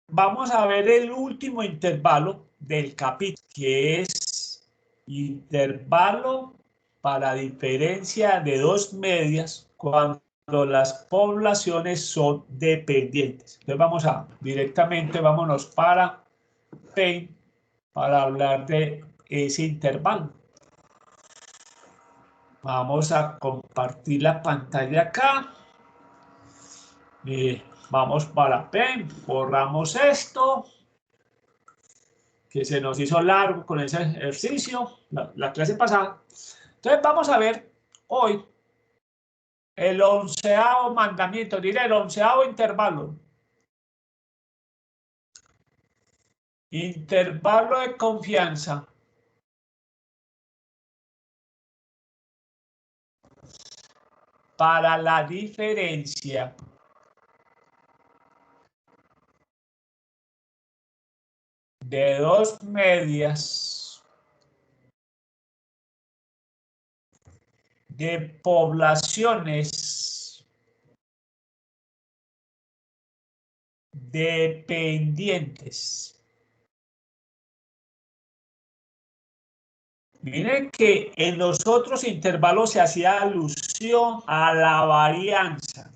vamos a ver el último intervalo del capítulo, que es intervalo para diferencia de dos medias cuando las poblaciones son dependientes. Entonces vamos a directamente, vámonos para Paint para hablar de ese intervalo. Vamos a compartir la pantalla acá. Vamos para Paint, borramos esto, que se nos hizo largo con ese ejercicio, la clase pasada. Entonces vamos a ver hoy el 11º mandamiento, diré el 11º intervalo. Intervalo de confianza. Para la diferencia de dos medias de poblaciones dependientes. Miren que en los otros intervalos se hacía alusión a la varianza.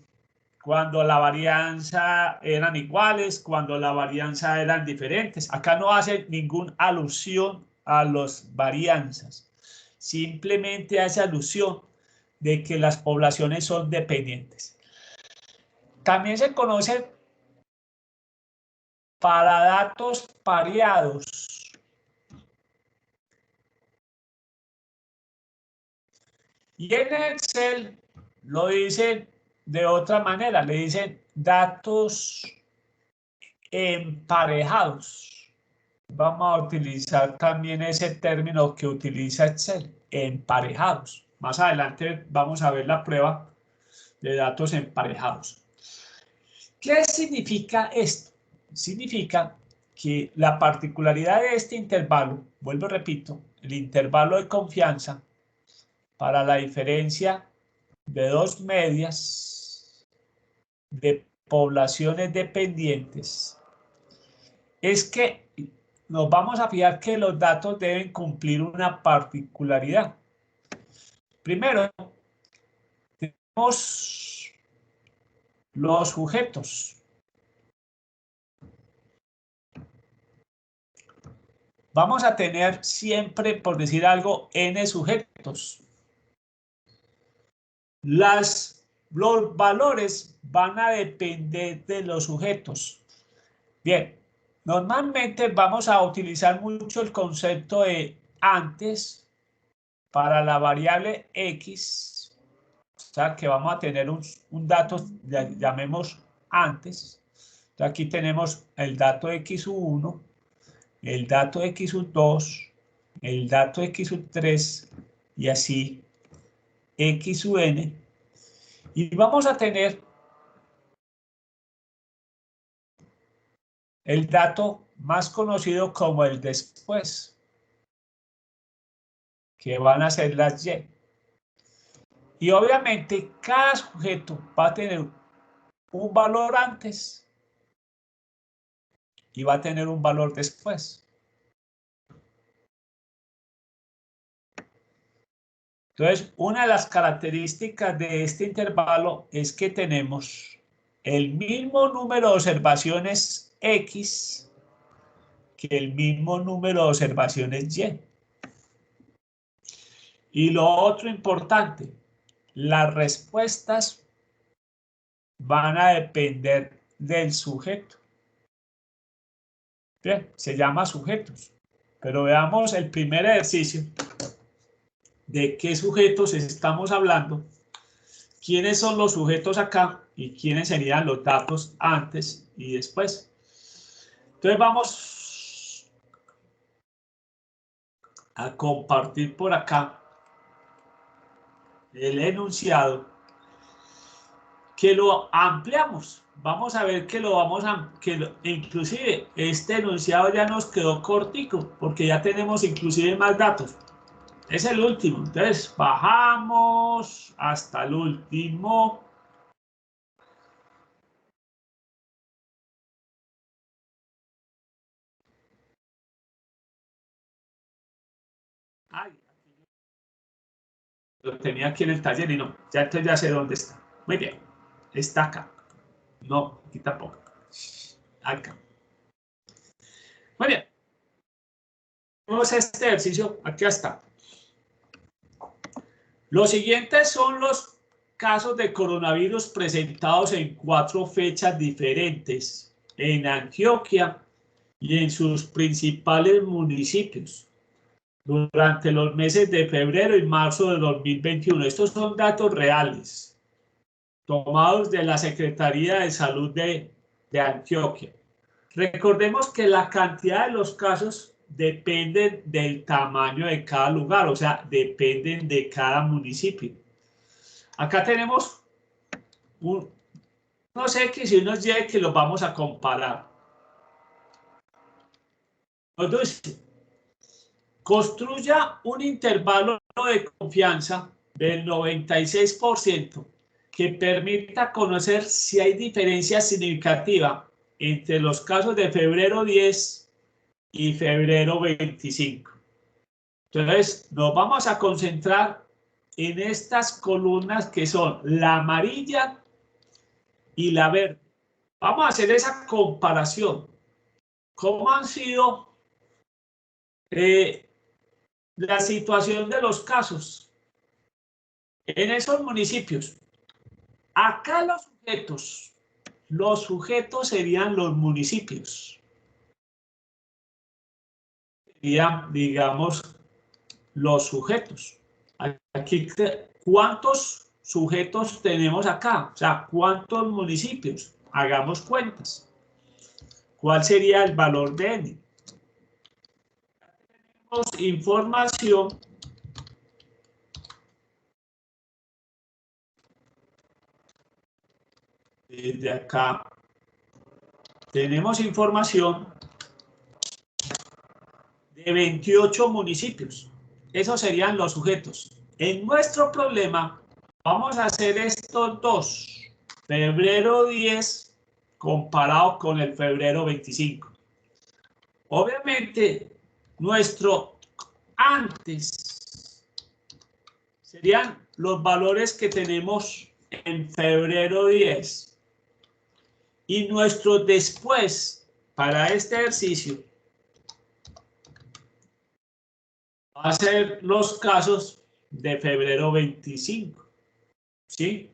Cuando la varianza eran iguales, cuando la varianza eran diferentes. Acá no hace ninguna alusión a las varianzas. Simplemente hace alusión de que las poblaciones son dependientes. También se conoce para datos pareados. Y en Excel lo dicen de otra manera, le dicen datos emparejados. Vamos a utilizar también ese término que utiliza Excel, emparejados. Más adelante vamos a ver la prueba de datos emparejados. ¿Qué significa esto? Significa que la particularidad de este intervalo, vuelvo y repito, el intervalo de confianza para la diferencia de dos medias de poblaciones dependientes, es que nos vamos a fijar que los datos deben cumplir una particularidad. Primero, tenemos los sujetos. Vamos a tener siempre, por decir algo, n sujetos. Los valores van a depender de los sujetos. Bien, normalmente vamos a utilizar mucho el concepto de antes para la variable x, o sea que vamos a tener un dato, llamemos antes. Entonces aquí tenemos el dato x1, el dato x2, el dato x3 y así xn. Y vamos a tener el dato más conocido como el después, que van a ser las y. Y obviamente cada sujeto va a tener un valor antes y va a tener un valor después. Entonces, una de las características de este intervalo es que tenemos el mismo número de observaciones X que el mismo número de observaciones Y. Y lo otro importante, las respuestas van a depender del sujeto. Bien, se llama sujetos. Pero veamos el primer ejercicio. ¿De qué sujetos estamos hablando? ¿Quiénes son los sujetos acá? ¿Y quiénes serían los datos antes y después? Entonces vamos a compartir por acá el enunciado que lo ampliamos. Vamos a ver que lo vamos a, inclusive este enunciado ya nos quedó cortico porque ya tenemos inclusive más datos. Es el último, entonces bajamos hasta el último. Ay, lo tenía aquí en el taller y no. Ya entonces ya sé dónde está. Muy bien. Está acá. No, aquí tampoco. Acá. Muy bien. Vamos a este ejercicio. Aquí está. Los siguientes son los casos de coronavirus presentados en 4 fechas diferentes en Antioquia y en sus principales municipios durante los meses de febrero y marzo de 2021. Estos son datos reales tomados de la Secretaría de Salud de Antioquia. Recordemos que la cantidad de los casos depende del tamaño de cada lugar, o sea, dependen de cada municipio. Acá tenemos unos X y unos Y que los vamos a comparar. Entonces, construya un intervalo de confianza del 96% que permita conocer si hay diferencia significativa entre los casos de febrero 10 y febrero 25. Entonces, nos vamos a concentrar en estas columnas que son la amarilla y la verde. Vamos a hacer esa comparación. ¿Cómo han sido la situación de los casos en esos municipios? Acá los sujetos serían los municipios. Serían, digamos, los sujetos. Aquí, ¿cuántos sujetos tenemos acá? O sea, ¿cuántos municipios? Hagamos cuentas. ¿Cuál sería el valor de n? Tenemos información desde acá. Tenemos información de 28 municipios. Esos serían los sujetos. En nuestro problema vamos a hacer estos dos. Febrero 10 comparado con el febrero 25. Obviamente, nuestro antes serían los valores que tenemos en febrero 10. Y nuestro después para este ejercicio va a ser los casos de febrero 25. ¿Sí?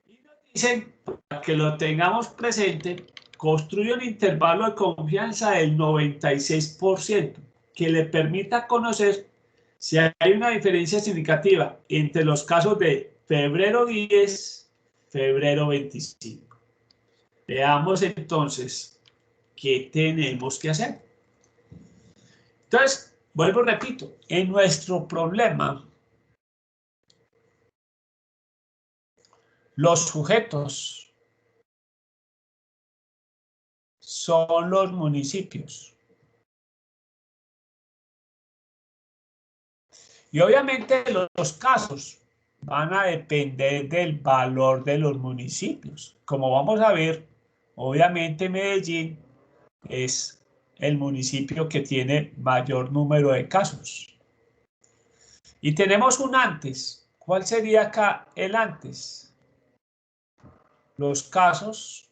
Y nos dicen, para que lo tengamos presente, construye un intervalo de confianza del 96% que le permita conocer si hay una diferencia significativa entre los casos de febrero 10, febrero 25. Veamos entonces qué tenemos que hacer. Entonces, vuelvo y repito, en nuestro problema, los sujetos son los municipios. Y obviamente los casos van a depender del valor de los municipios. Como vamos a ver, obviamente Medellín es el municipio que tiene mayor número de casos. Y tenemos un antes. ¿Cuál sería acá el antes? Los casos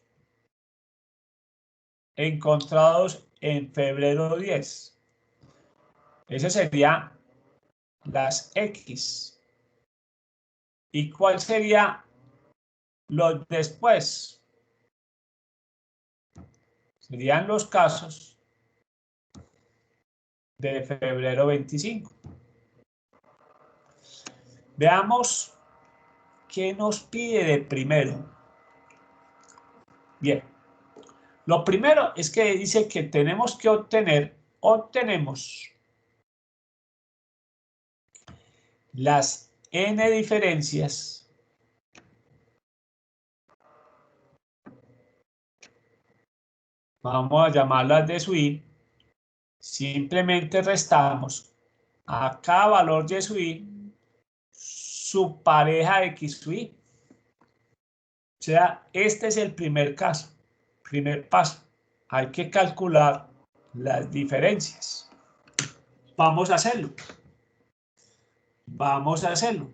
encontrados en febrero 10. Ese sería las X. ¿Y cuál sería los después? Serían los casos de febrero 25. Veamos qué nos pide de primero. Bien, lo primero es que dice que tenemos que obtenemos las n diferencias vamos a llamarlas de su i, simplemente restamos a cada valor de su i su pareja x su y. O sea, este es el primer caso, primer paso. Hay que calcular las diferencias. Vamos a hacerlo. Vamos a hacerlo.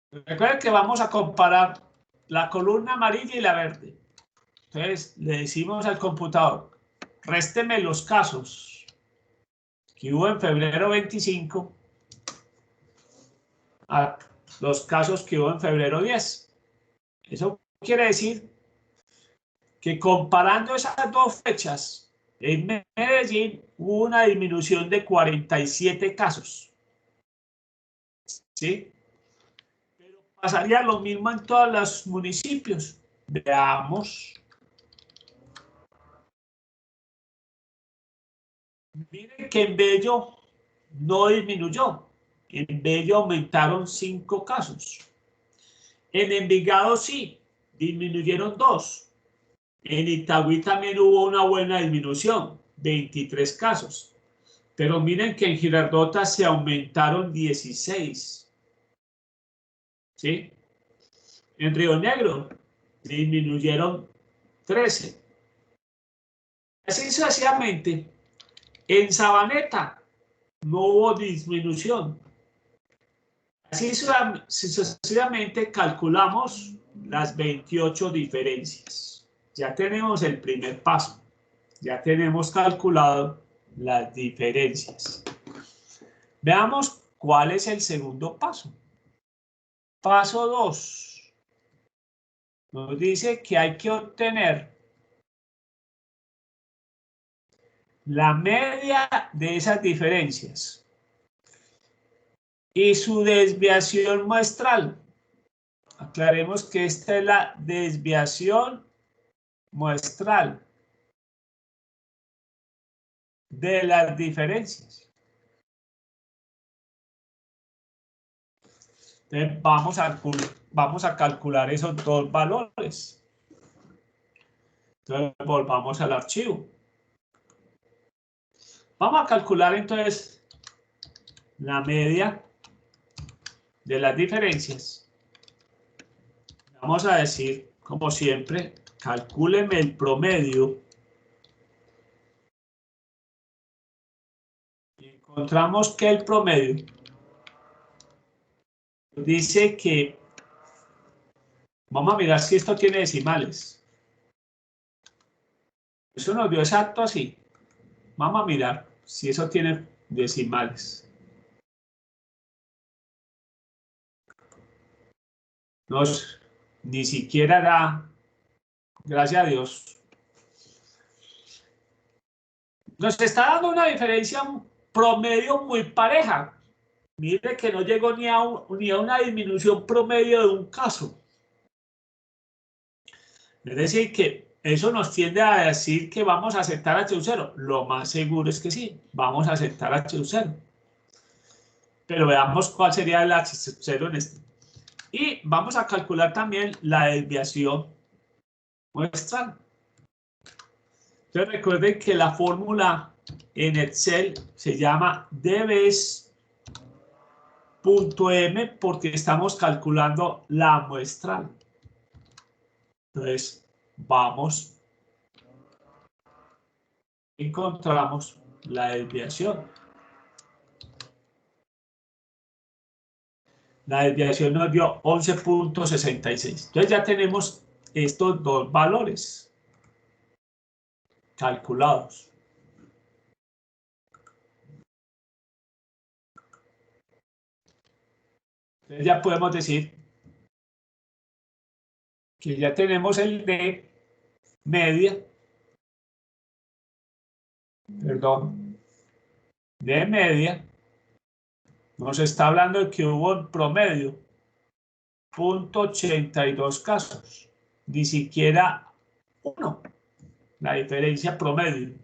Recuerden que vamos a comparar la columna amarilla y la verde. Entonces, le decimos al computador, résteme los casos que hubo en febrero 25 a los casos que hubo en febrero 10. Eso quiere decir que comparando esas dos fechas, en Medellín hubo una disminución de 47 casos. ¿Sí? Pero pasaría lo mismo en todos los municipios. Veamos. Miren que en Bello no disminuyó. En Bello aumentaron 5 casos. En Envigado sí, disminuyeron 2. En Itagüí también hubo una buena disminución, 23 casos. Pero miren que en Girardota se aumentaron 16. ¿Sí? En Río Negro disminuyeron 13. Así sucesivamente. En Sabaneta no hubo disminución. Así sucesivamente calculamos las 28 diferencias. Ya tenemos el primer paso. Ya tenemos calculado las diferencias. Veamos cuál es el segundo paso. Paso 2. Nos dice que hay que obtener la media de esas diferencias y su desviación muestral. Aclaremos que esta es la desviación muestral de las diferencias. Entonces vamos a calcular esos dos valores. Entonces volvamos al archivo. Vamos a calcular entonces la media de las diferencias. Vamos a decir, como siempre, calcúleme el promedio. Y encontramos que el promedio dice que, vamos a mirar si esto tiene decimales. Eso nos dio exacto así. Vamos a mirar si eso tiene decimales. Ni siquiera da, gracias a Dios. Nos está dando una diferencia promedio muy pareja. Mire que no llegó ni a una disminución promedio de un caso. Es decir, que eso nos tiende a decir que vamos a aceptar HU0. Lo más seguro es que sí, vamos a aceptar HU0. Pero veamos cuál sería el HU0 en este. Y vamos a calcular también la desviación muestral. Entonces recuerden que la fórmula en Excel se llama dbs.m porque estamos calculando la muestral. Entonces, vamos, encontramos la desviación. La desviación nos dio 11.66. Entonces ya tenemos estos dos valores calculados. Entonces ya podemos decir que ya tenemos el de media, de media, nos está hablando de que hubo en promedio 0.82 casos, ni siquiera uno, la diferencia promedio.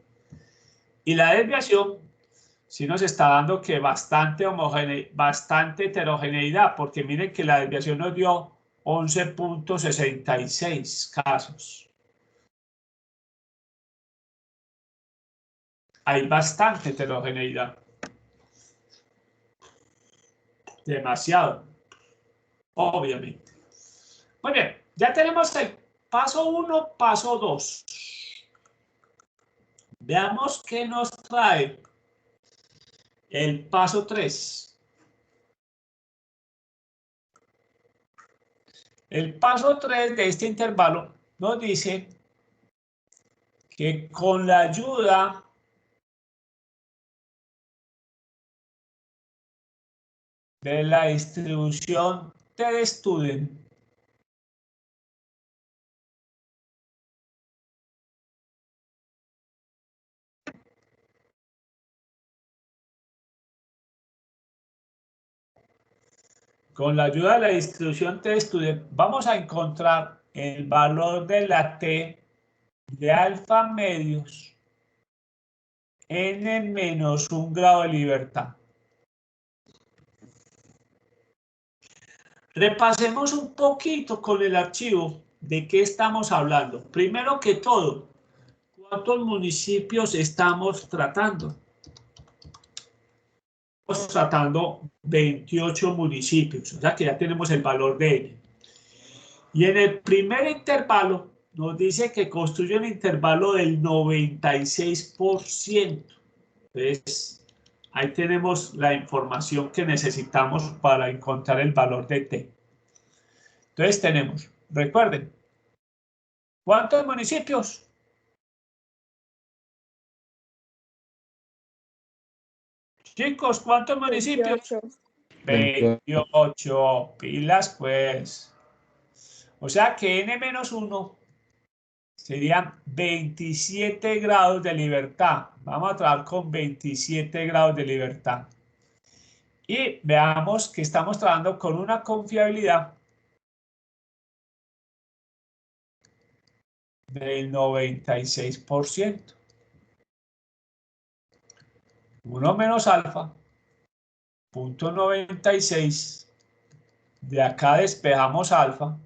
Y la desviación sí nos está dando que bastante heterogeneidad, porque miren que la desviación nos dio 11.66 casos. Hay bastante heterogeneidad. Demasiado, obviamente. Muy bien, ya tenemos Paso 1, paso 2. Veamos qué nos trae el paso 3. El paso 3 de este intervalo nos dice que con la ayuda de la distribución T-Student, con la ayuda de la distribución T-Student vamos a encontrar el valor de la T de alfa medios n menos 1 grado de libertad. Repasemos un poquito con el archivo de qué estamos hablando. Primero que todo, ¿cuántos municipios estamos tratando? Estamos tratando 28 municipios, o sea que ya tenemos el valor de n. Y en el primer intervalo nos dice que construye un intervalo del 96%. Entonces, ahí tenemos la información que necesitamos para encontrar el valor de t. Entonces tenemos, recuerden, ¿cuántos municipios? Chicos, ¿cuántos municipios? 28. Pilas, pues. O sea que n-1 serían 27 grados de libertad. Vamos a trabajar con 27 grados de libertad. Y veamos que estamos trabajando con una confiabilidad del 96%. 1 menos alfa, punto 96. De acá despejamos alfa.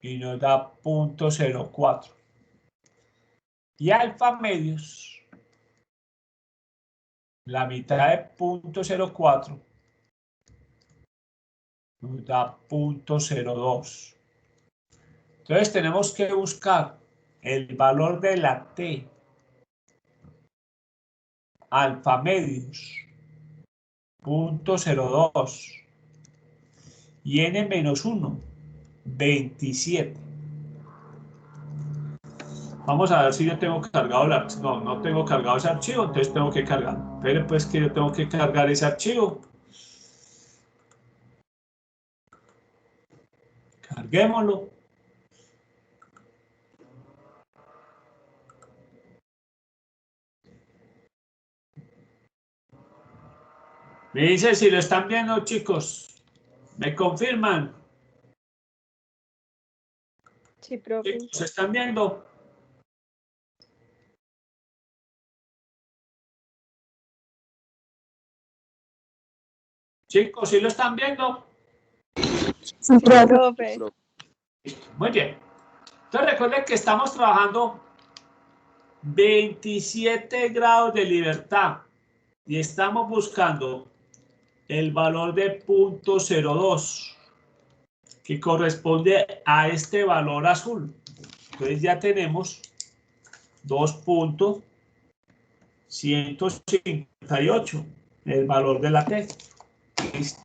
Y nos da 0.04. Y alfa medios, la mitad de 0.04, nos da 0.02. Entonces tenemos que buscar el valor de la T alfa medios, 0.02, y n-1, 27. Vamos a ver si yo tengo cargado el archivo. No, no tengo cargado ese archivo, entonces tengo que cargar. Pero pues que yo tengo que cargar ese archivo. Carguémoslo. Me dice si lo están viendo, chicos. ¿Me confirman? Sí, profe. Chicos, ¿se están viendo? Chicos, ¿sí lo están viendo? Sí, profe. Muy bien. Entonces recuerden que estamos trabajando 27 grados de libertad y estamos buscando el valor de 0.02 que corresponde a este valor azul. Entonces ya tenemos 2.158, el valor de la T. Listo.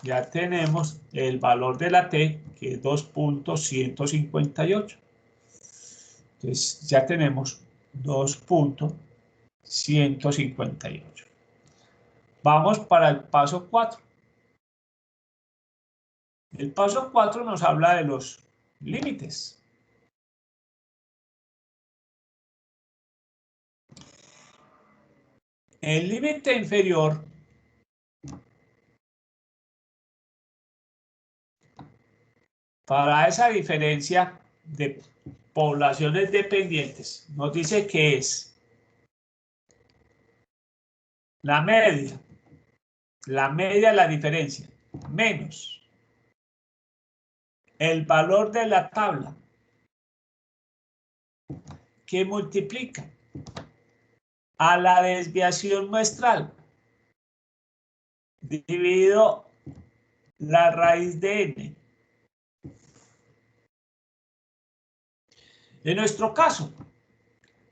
Ya tenemos el valor de la T, que es 2.158. Entonces ya tenemos 2.158. Vamos para el paso 4. El paso 4 nos habla de los límites. El límite inferior para esa diferencia de poblaciones dependientes nos dice que es la media de la diferencia menos el valor de la tabla que multiplica a la desviación muestral dividido la raíz de n. En nuestro caso,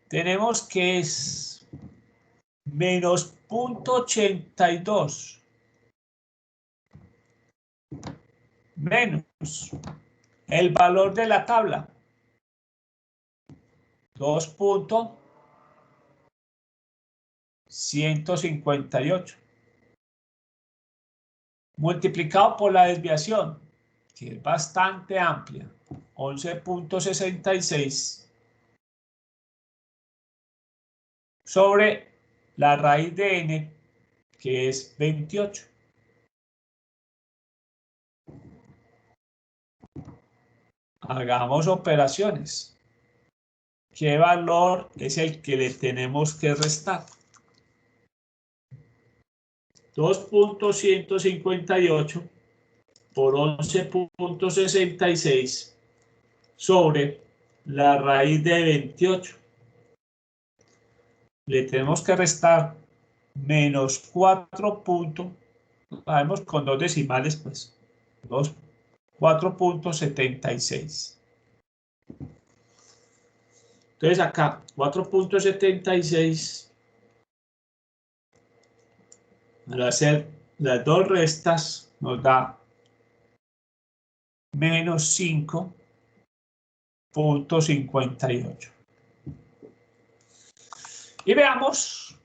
tenemos que es menos 0.82 menos el valor de la tabla, 2.158, multiplicado por la desviación, que es bastante amplia, 11.66, sobre la raíz de n, que es 28. Hagamos operaciones. ¿Qué valor es el que le tenemos que restar? 2.158 por 11.66 sobre la raíz de 28. Le tenemos que restar menos 4. Sabemos con dos decimales, pues. 4.76. Entonces acá 4.76, al hacer las dos restas nos da menos 5.58. Y veamos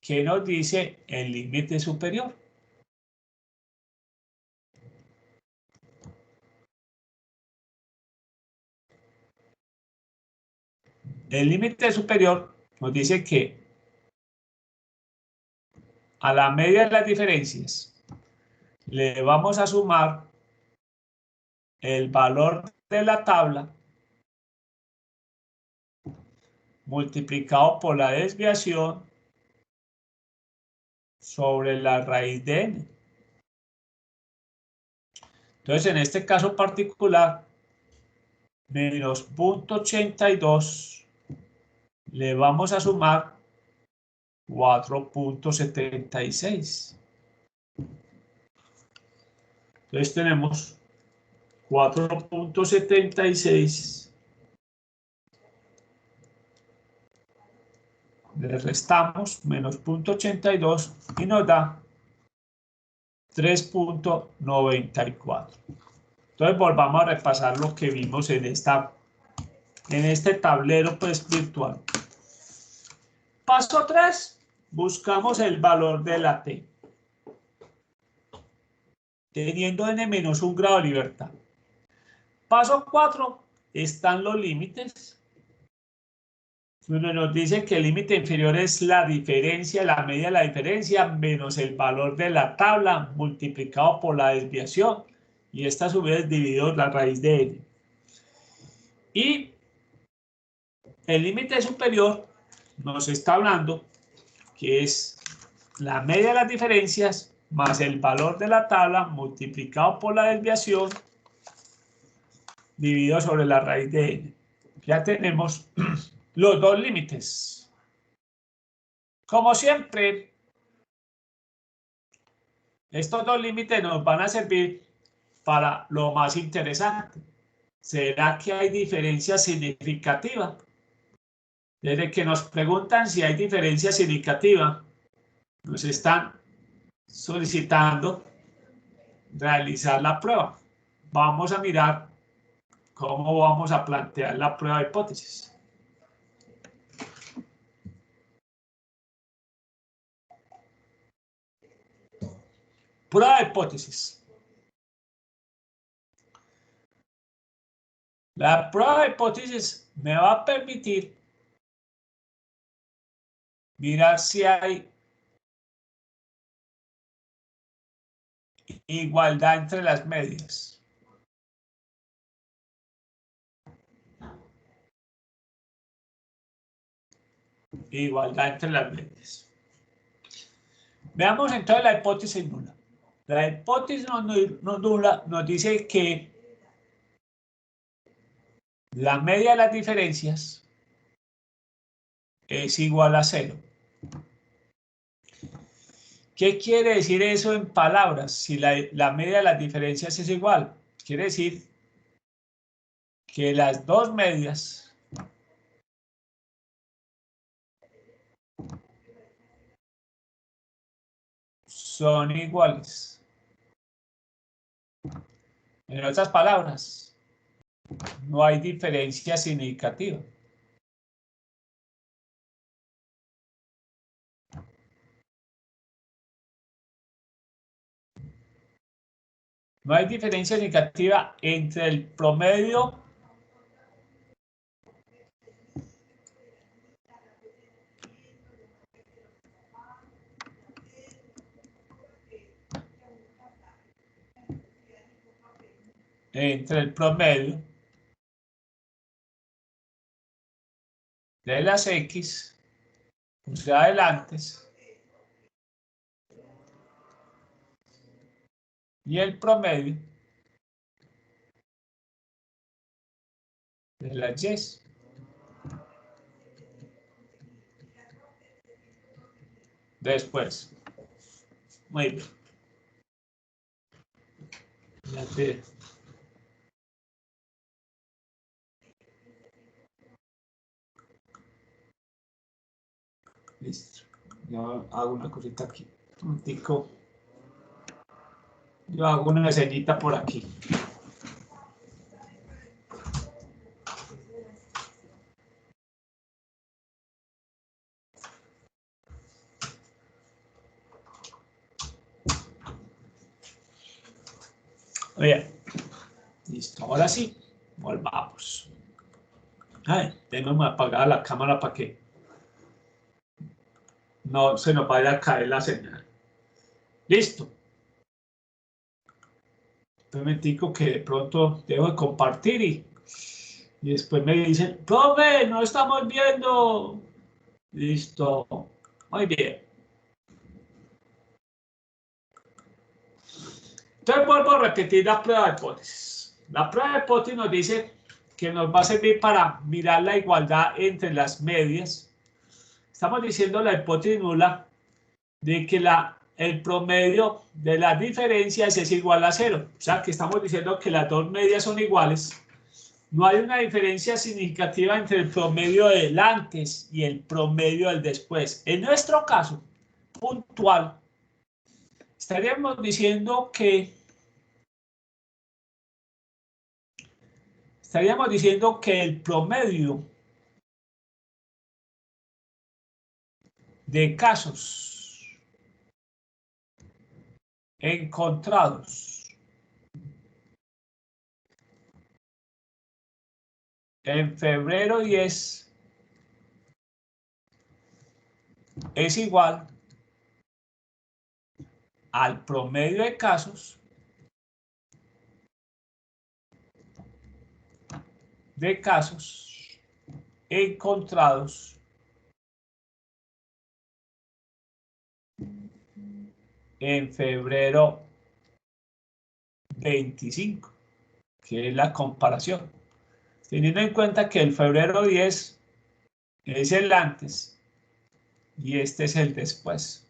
qué nos dice el límite superior. El límite superior nos dice que a la media de las diferencias le vamos a sumar el valor de la tabla multiplicado por la desviación sobre la raíz de n. Entonces, en este caso particular, menos 0.82 le vamos a sumar 4.76. Entonces tenemos 4.76. Le restamos menos 0.82 y nos da 3.94. Entonces volvamos a repasar lo que vimos en este tablero pues virtual. Paso 3, buscamos el valor de la t, teniendo n menos 1 grado de libertad. Paso 4, están los límites. Uno nos dice que el límite inferior es la diferencia, la media de la diferencia, menos el valor de la tabla multiplicado por la desviación. Y esta a su vez dividido la raíz de n. Y el límite superior nos está hablando que es la media de las diferencias más el valor de la tabla multiplicado por la desviación dividido sobre la raíz de n. Ya tenemos los dos límites. Como siempre, estos dos límites nos van a servir para lo más interesante. ¿Será que hay diferencia significativa? Desde que nos preguntan si hay diferencia significativa, nos están solicitando realizar la prueba. Vamos a mirar cómo vamos a plantear la prueba de hipótesis. Prueba de hipótesis. La prueba de hipótesis me va a permitir mirar si hay igualdad entre las medias. Igualdad entre las medias. Veamos entonces la hipótesis nula. La hipótesis no nula nos dice que la media de las diferencias es igual a 0. ¿Qué quiere decir eso en palabras? Si la media de las diferencias es igual, quiere decir que las dos medias son iguales. En otras palabras, no hay diferencia significativa. No hay diferencia significativa entre el promedio de las X, o sea, adelantes, y el promedio de las Y. Después. Muy bien. Listo. Yo hago una cosita aquí. Un tico. Yo hago una sellita por aquí. Bien. Listo. Ahora sí. Volvamos. Ay, tengo apagada la cámara para que no se nos vaya a caer la señal. Listo. Un momentico que de pronto dejo de compartir y después me dicen, profe, no estamos viendo. Listo. Muy bien. Entonces vuelvo a repetir la prueba de hipótesis. La prueba de hipótesis nos dice que nos va a servir para mirar la igualdad entre las medias. Estamos diciendo la hipótesis nula de que el promedio de las diferencias es igual a 0. O sea que estamos diciendo que las dos medias son iguales. No hay una diferencia significativa entre el promedio del antes y el promedio del después. En nuestro caso puntual, estaríamos diciendo que el promedio de casos encontrados en febrero 10 es igual al promedio de casos encontrados en febrero 25, que es la comparación. Teniendo en cuenta que el febrero 10 es el antes y este es el después.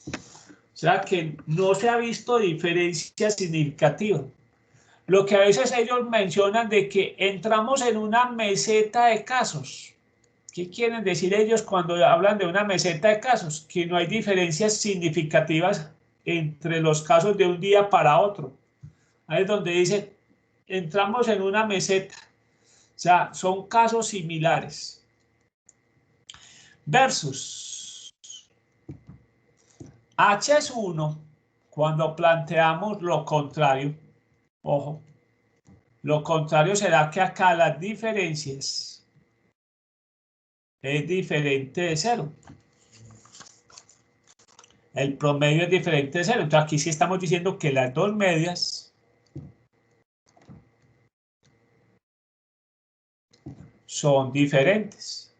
O sea que no se ha visto diferencia significativa. Lo que a veces ellos mencionan de que entramos en una meseta de casos. ¿Qué quieren decir ellos cuando hablan de una meseta de casos? Que no hay diferencias significativas entre los casos de un día para otro. Ahí es donde dicen, entramos en una meseta. O sea, son casos similares. Versus H es 1 cuando planteamos lo contrario. Ojo, lo contrario será que acá las diferencias es diferente de 0. El promedio es diferente de 0. Entonces aquí sí estamos diciendo que las dos medias son diferentes.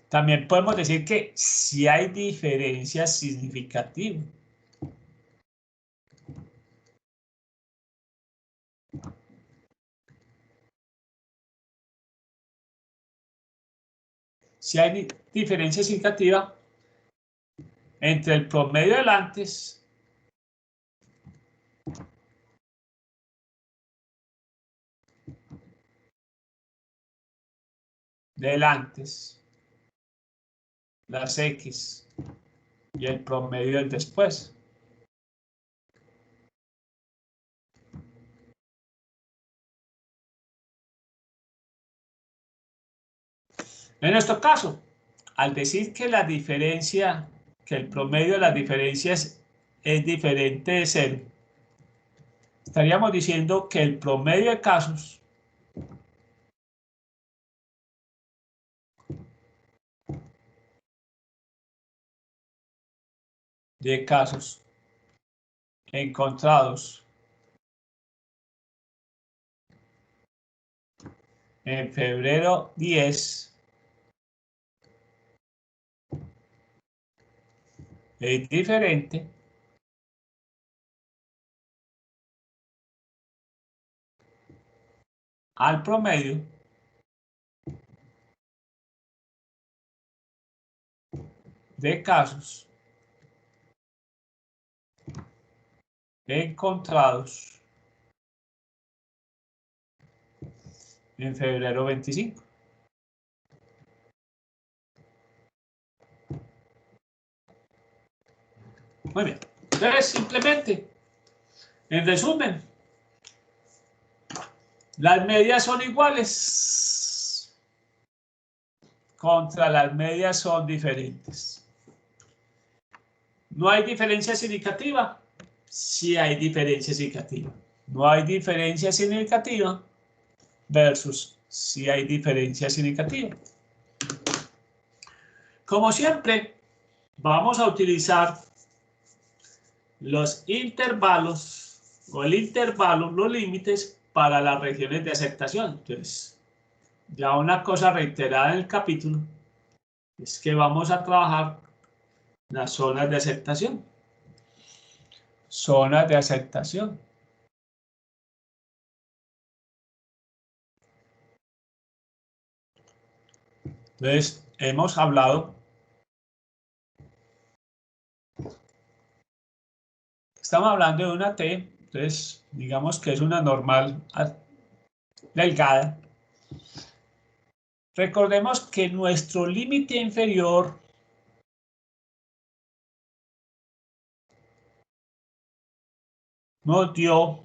También podemos decir que sí hay diferencias significativas. si hay diferencia significativa entre el promedio del antes las X y el promedio del después. En nuestro caso, al decir que la diferencia, que el promedio de las diferencias es diferente de 0, estaríamos diciendo que el promedio de casos encontrados en febrero 10 es diferente al promedio de casos encontrados en febrero 25. Muy bien. Entonces, simplemente, en resumen, las medias son iguales contra las medias son diferentes. ¿No hay diferencia significativa? Sí hay diferencia significativa. No hay diferencia significativa versus sí hay diferencia significativa. Como siempre, vamos a utilizar los intervalos o el intervalo, los límites para las regiones de aceptación. Entonces, ya una cosa reiterada en el capítulo es que vamos a trabajar las zonas de aceptación. Zonas de aceptación. Entonces, hemos hablado, estamos hablando de una T, entonces digamos que es una normal delgada. Recordemos que nuestro límite inferior nos dio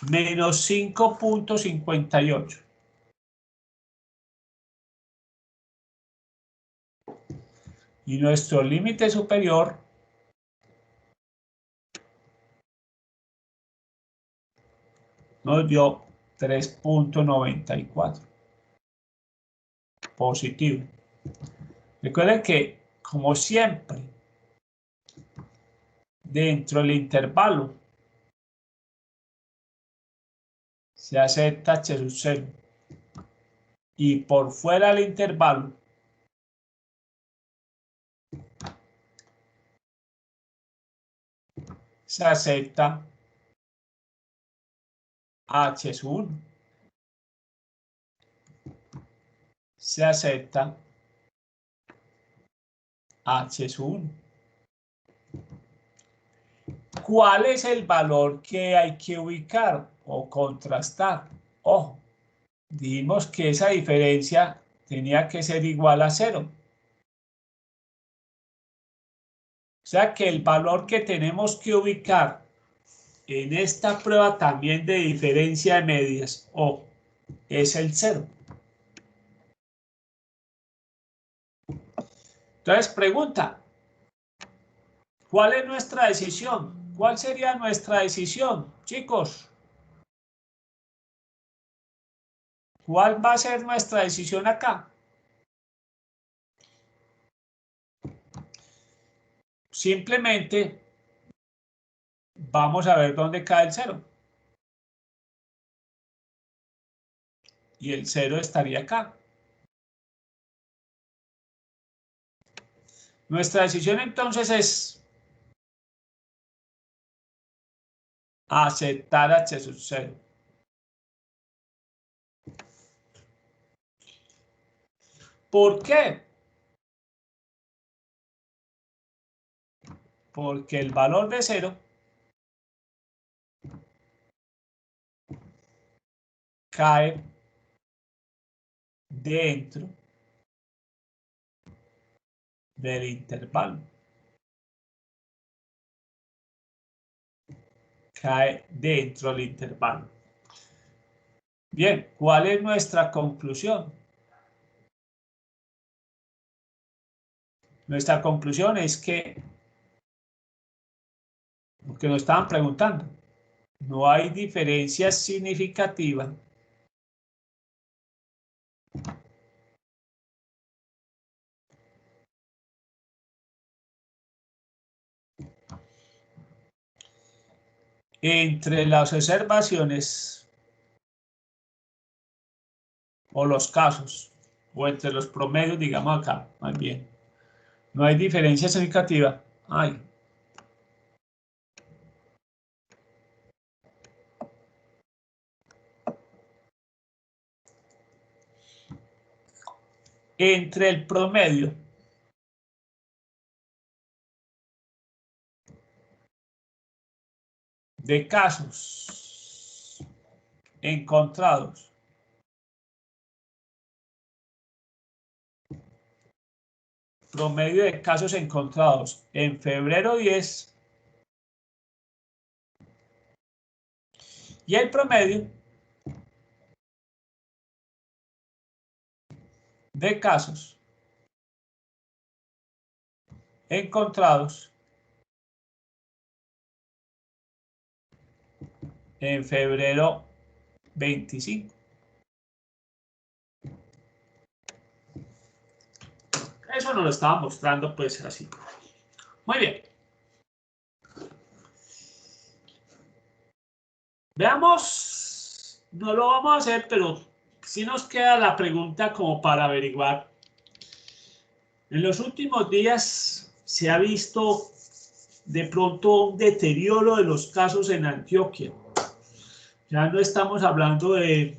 menos 5.58. Y nuestro límite superior nos dio 3.94. Positivo. Recuerden que, como siempre, dentro del intervalo se acepta H sub 0. Y por fuera del intervalo se acepta H sub 1. Se acepta H sub 1. ¿Cuál es el valor que hay que ubicar o contrastar? Ojo, dijimos que esa diferencia tenía que ser igual a 0. O sea que el valor que tenemos que ubicar en esta prueba también de diferencia de medias, ojo, es el 0. Entonces, pregunta, ¿cuál es nuestra decisión? ¿Cuál sería nuestra decisión, chicos? ¿Cuál va a ser nuestra decisión acá? Simplemente vamos a ver dónde cae el 0. Y el 0 estaría acá. Nuestra decisión entonces es aceptar H sub 0. ¿Por qué? Porque el valor de 0 cae dentro del intervalo. Cae dentro del intervalo. Bien, ¿cuál es nuestra conclusión? Nuestra conclusión es que, porque nos estaban preguntando, no hay diferencia significativa entre las observaciones o los casos, o entre los promedios, digamos acá, más bien. No hay diferencia significativa. Entre el promedio de casos encontrados en febrero 10 y el promedio de casos encontrados en febrero 25. Eso nos lo estaba mostrando pues así. Muy bien. Veamos, no lo vamos a hacer, pero sí nos queda la pregunta como para averiguar. En los últimos días se ha visto de pronto un deterioro de los casos en Antioquia. Ya no estamos hablando de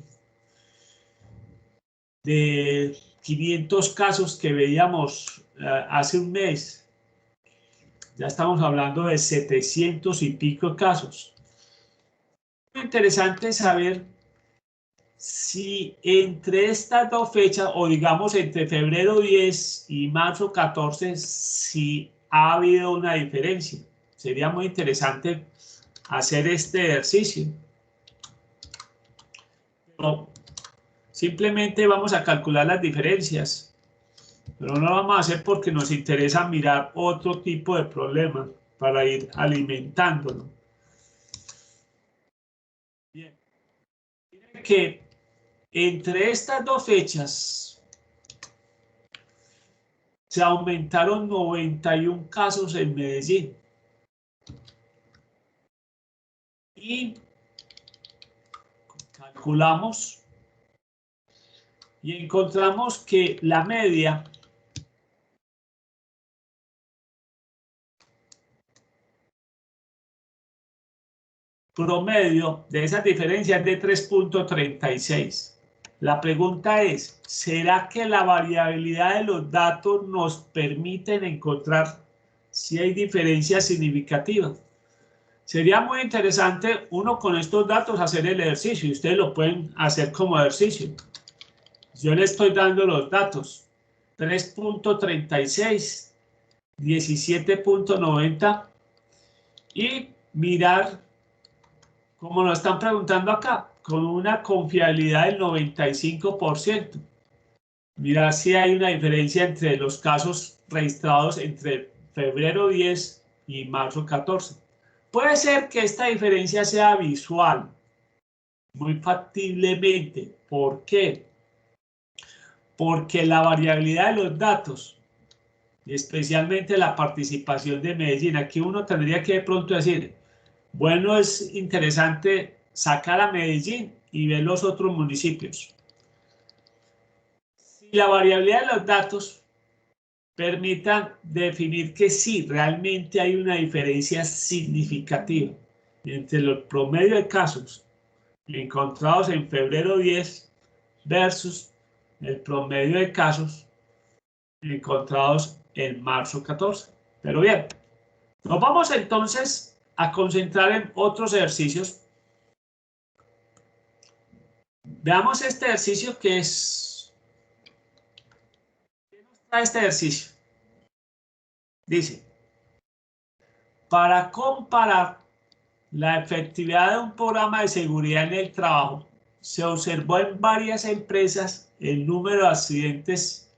500 casos que veíamos hace un mes. Ya estamos hablando de 700 y pico casos. Muy interesante saber si entre estas dos fechas, o digamos entre febrero 10 y marzo 14, si ha habido una diferencia. Sería muy interesante hacer este ejercicio. Pero simplemente vamos a calcular las diferencias, pero no lo vamos a hacer porque nos interesa mirar otro tipo de problema para ir alimentándolo. Bien. Miren que entre estas dos fechas se aumentaron 91 casos en Medellín. Y calculamos y encontramos que la media promedio de esas diferencias es de 3.36. La pregunta es, ¿será que la variabilidad de los datos nos permiten encontrar si hay diferencias significativas? Sería muy interesante uno con estos datos hacer el ejercicio, y ustedes lo pueden hacer como ejercicio. Yo le estoy dando los datos, 3.36, 17.90 y mirar, como nos están preguntando acá, con una confiabilidad del 95%. Mirar si hay una diferencia entre los casos registrados entre febrero 10 y marzo 14. Puede ser que esta diferencia sea visual, muy factiblemente. ¿Por qué? Porque la variabilidad de los datos, y especialmente la participación de Medellín, aquí uno tendría que de pronto decir, bueno, es interesante sacar a Medellín y ver los otros municipios. Si la variabilidad de los datos permita definir que sí, realmente hay una diferencia significativa entre los promedios de casos encontrados en febrero 10 versus el promedio de casos encontrados en marzo 14. Pero bien, nos vamos entonces a concentrar en otros ejercicios. Veamos este ejercicio que es... ¿Qué nos trae este ejercicio? Dice, para comparar la efectividad de un programa de seguridad en el trabajo, se observó en varias empresas el número de accidentes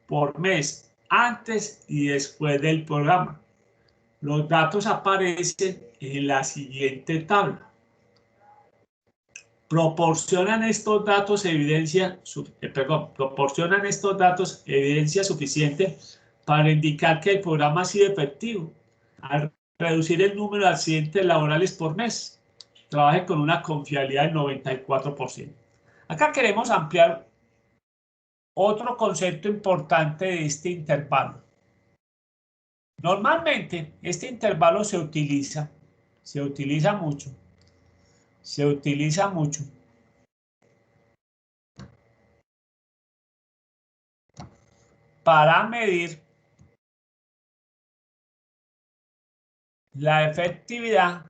por mes antes y después del programa. Los datos aparecen en la siguiente tabla. Proporcionan estos datos evidencia suficiente para indicar que el programa ha sido efectivo al reducir el número de accidentes laborales por mes. Trabaje con una confiabilidad del 94%. Acá queremos ampliar otro concepto importante de este intervalo. Normalmente este intervalo se utiliza mucho para medir la efectividad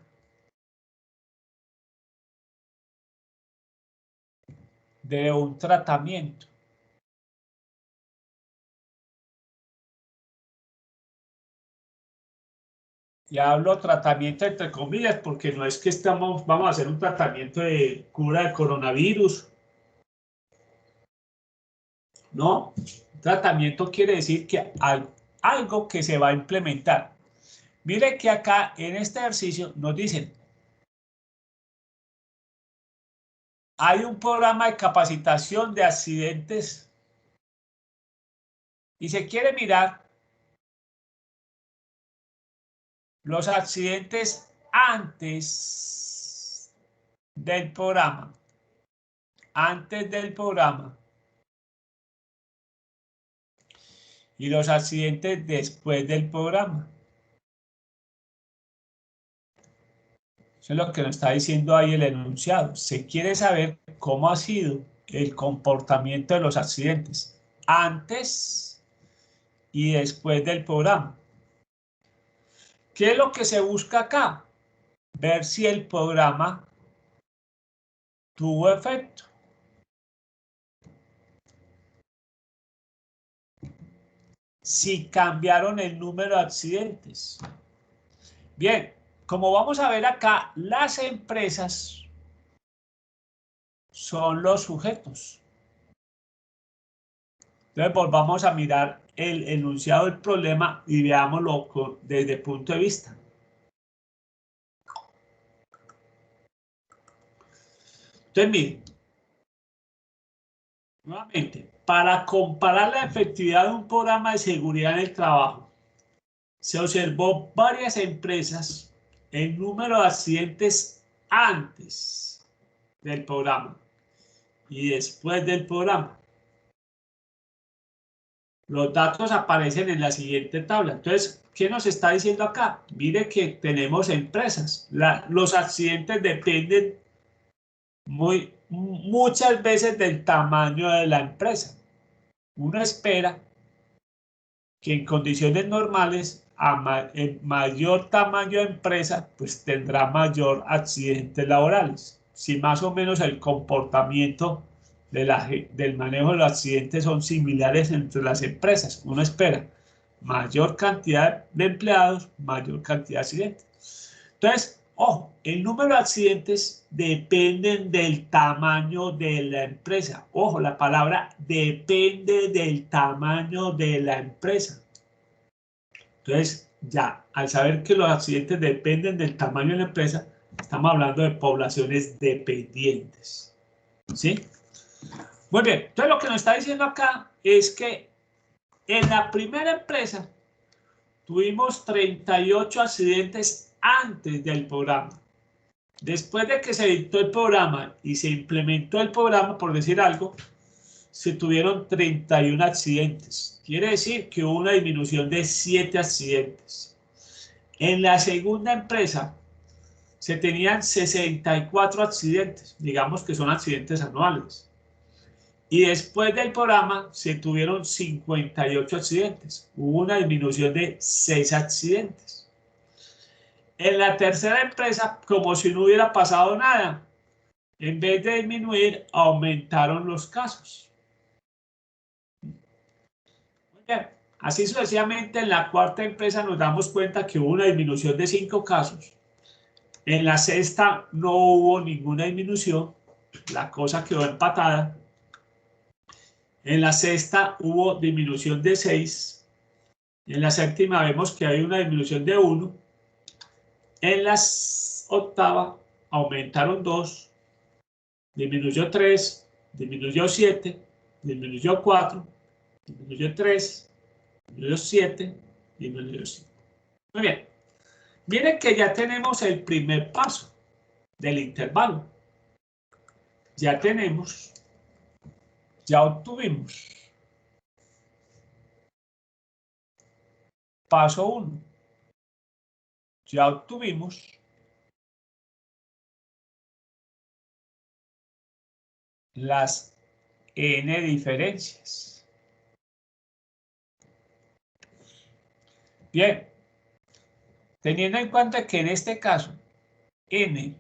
de un tratamiento. Y hablo tratamiento entre comillas porque no es que vamos a hacer un tratamiento de cura del coronavirus. No, tratamiento quiere decir que algo que se va a implementar. Mire que acá en este ejercicio nos dicen, hay un programa de capacitación de accidentes y se quiere mirar los accidentes antes del programa. Y los accidentes después del programa. Eso es lo que nos está diciendo ahí el enunciado. Se quiere saber cómo ha sido el comportamiento de los accidentes antes y después del programa. ¿Qué es lo que se busca acá? Ver si el programa tuvo efecto. Si cambiaron el número de accidentes. Bien, como vamos a ver acá, las empresas son los sujetos. Entonces volvamos a mirar el enunciado del problema y veámoslo desde el punto de vista. Entonces, miren, nuevamente, para comparar la efectividad de un programa de seguridad en el trabajo, se observó varias empresas el número de accidentes antes del programa y después del programa. Los datos aparecen en la siguiente tabla. Entonces, ¿qué nos está diciendo acá? Mire que tenemos empresas. Los accidentes dependen muchas veces del tamaño de la empresa. Uno espera que en condiciones normales, en mayor tamaño de empresa, pues tendrá mayor accidentes laborales. Si más o menos el comportamiento del manejo de los accidentes son similares entre las empresas, uno espera mayor cantidad de empleados, mayor cantidad de accidentes. Entonces, ojo, el número de accidentes dependen del tamaño de la empresa. Ojo, la palabra depende del tamaño de la empresa. Entonces, ya, al saber que los accidentes dependen del tamaño de la empresa, estamos hablando de poblaciones dependientes. ¿Sí? Muy bien, entonces lo que nos está diciendo acá es que en la primera empresa tuvimos 38 accidentes antes del programa. Después de que se dictó el programa y se implementó el programa, por decir algo, se tuvieron 31 accidentes. Quiere decir que hubo una disminución de 7 accidentes. En la segunda empresa se tenían 64 accidentes, digamos que son accidentes anuales. Y después del programa se tuvieron 58 accidentes. Hubo una disminución de 6 accidentes. En la tercera empresa, como si no hubiera pasado nada, en vez de disminuir, aumentaron los casos. Muy bien. Así sucesivamente, en la cuarta empresa nos damos cuenta que hubo una disminución de 5 casos. En la sexta no hubo ninguna disminución, la cosa quedó empatada. En la sexta hubo disminución de 6. En la séptima vemos que hay una disminución de 1. En la octava aumentaron 2, disminuyó 3, disminuyó 7, disminuyó 4, disminuyó 3, disminuyó 7, disminuyó 5. Muy bien. Miren que ya tenemos el primer paso del intervalo. Ya obtuvimos paso 1. Ya obtuvimos las n diferencias. Bien, teniendo en cuenta que en este caso n,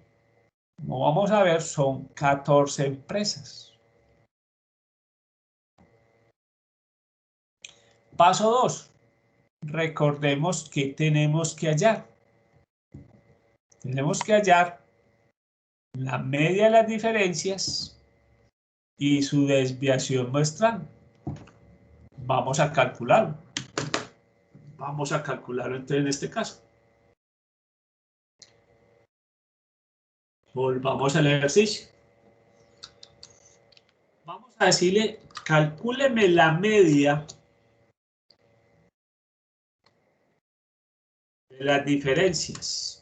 como vamos a ver, son 14 empresas. Paso 2. Recordemos que tenemos que hallar. Tenemos que hallar la media de las diferencias y su desviación muestral. Vamos a calcularlo. Vamos a calcularlo entonces en este caso. Volvamos al ejercicio. Vamos a decirle, calcúleme la media de las diferencias.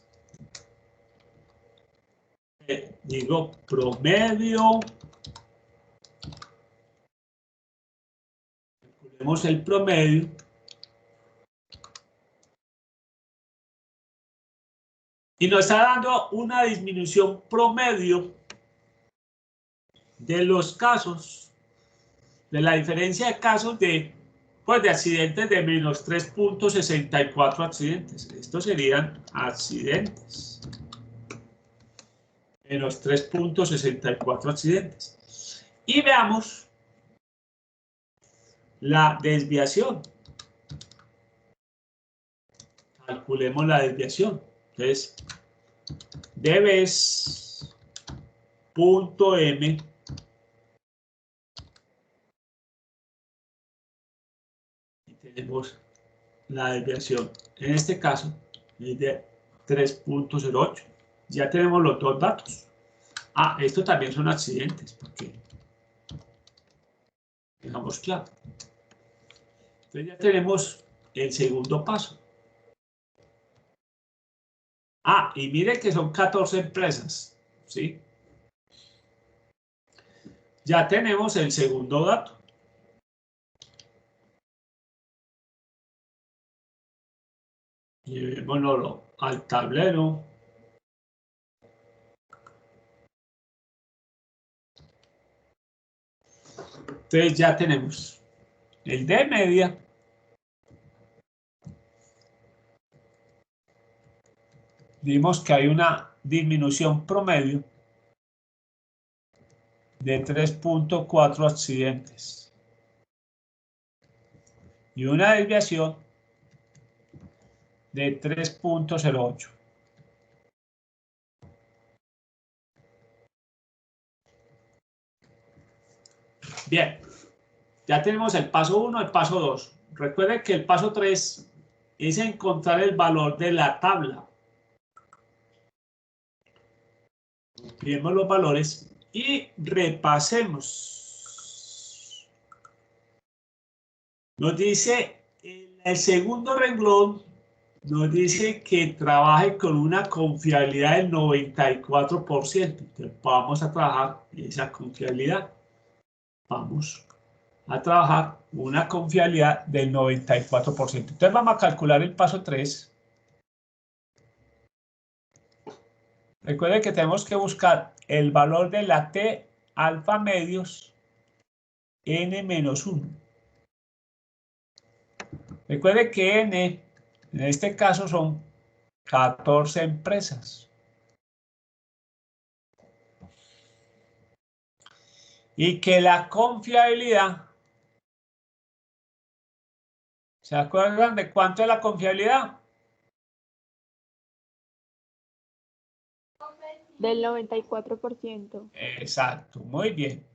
Digo promedio. Calculemos el promedio. Y nos está dando una disminución promedio de los casos, de la diferencia de casos de accidentes de menos 3.64 accidentes. Estos serían accidentes. Menos 3.64 accidentes. Y veamos la desviación. Calculemos la desviación. Entonces, debes punto M y tenemos la desviación. En este caso es de 3.08. Ya tenemos los dos datos. Ah, estos también son accidentes, porque dejamos claro. Entonces ya tenemos el segundo paso. Ah, y mire que son 14 empresas, ¿sí? Ya tenemos el segundo dato. Llevémoslo al tablero. Entonces ya tenemos el de media. Vimos que hay una disminución promedio de 3.4 accidentes y una desviación de 3.08. Bien, ya tenemos el paso 1, el paso 2. Recuerden que el paso 3 es encontrar el valor de la tabla. Vemos los valores y repasemos. Nos dice en el segundo renglón, nos dice que trabaje con una confiabilidad del 94%. Entonces vamos a trabajar esa confiabilidad. Vamos a trabajar una confiabilidad del 94%. Entonces vamos a calcular el paso 3. Recuerden que tenemos que buscar el valor de la T alfa medios n menos 1. Recuerde que n, en este caso, son 14 empresas. Y que la confiabilidad, ¿se acuerdan de cuánto es la confiabilidad? Del 94%. Exacto, muy bien.